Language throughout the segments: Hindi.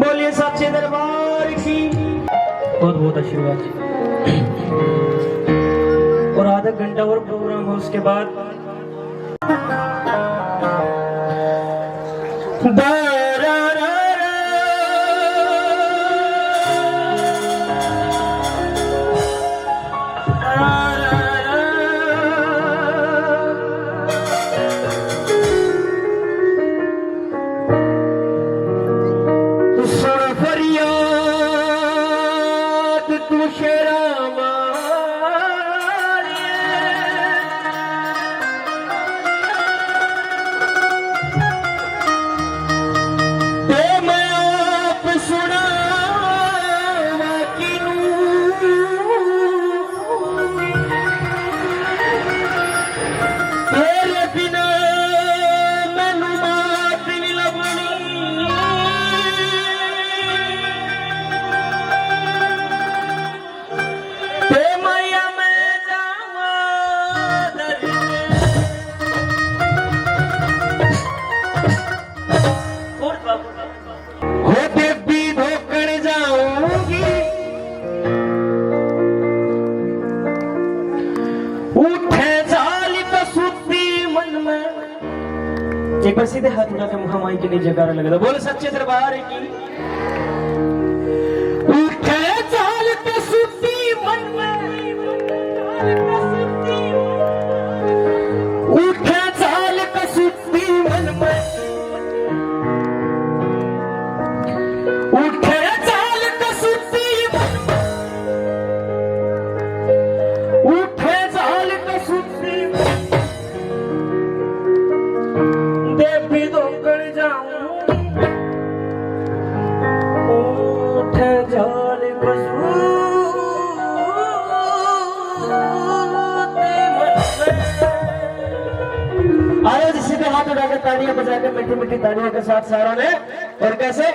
बोलिए सच्चे दरबार की बहुत बहुत आशीर्वाद जी। और आधा घंटा और प्रोग्राम हो उसके बाद एक बार सीधे हाथ उठा के महामाई के लिए जयकारा लगा दो। बोलो सच्चे दरबार की। उठे चाल पे सुती मन में, उठे चाल पे सुती मन में, उठे चाल पे सुती मन में, उठे चाल पे सुती देवी धोकर जाऊं, उठे जाल कसू आयो जिससे भी हाथ उठाकर तालियां बजाकर मीठी मीठी तालियों के साथ सारों ने और कैसे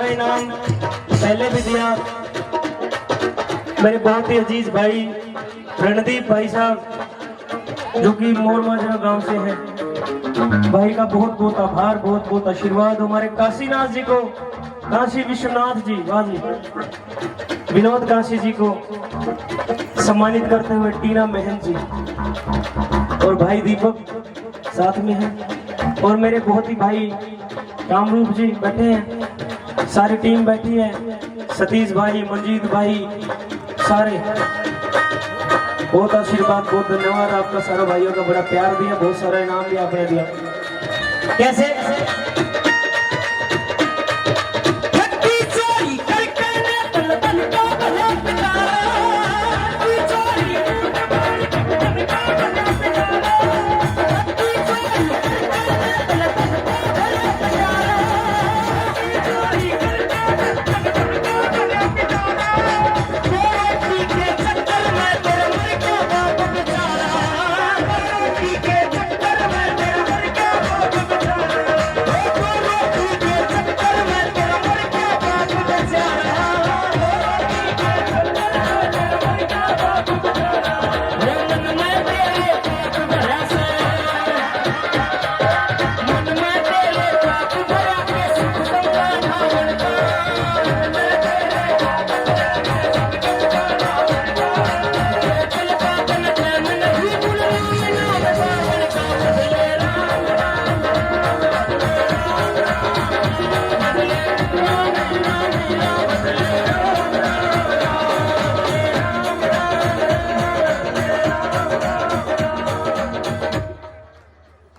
सारा इनाम पहले भी दिया। मेरे बहुत ही अजीज भाई रणदीप भाई साहब जो कि मोर माजरा गांव से है, भाई का बहुत बहुत आभार, बहुत बहुत आशीर्वाद। हमारे काशीनाथ जी को, काशी विश्वनाथ जी, वाह जी, विनोद काशी जी को सम्मानित करते हुए टीना महन जी और भाई दीपक साथ में है, और मेरे बहुत ही भाई कामरूप जी बैठे हैं, सारी टीम बैठी है, सतीश भाई, मंजीत भाई, सारे बहुत आशीर्वाद, बहुत धन्यवाद आपका, सारे भाइयों का बड़ा प्यार दिया, बहुत सारा इनाम भी आपने दिया। कैसे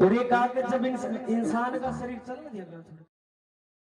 और ये कहा कि जब इंसान का शरीर चलने दिया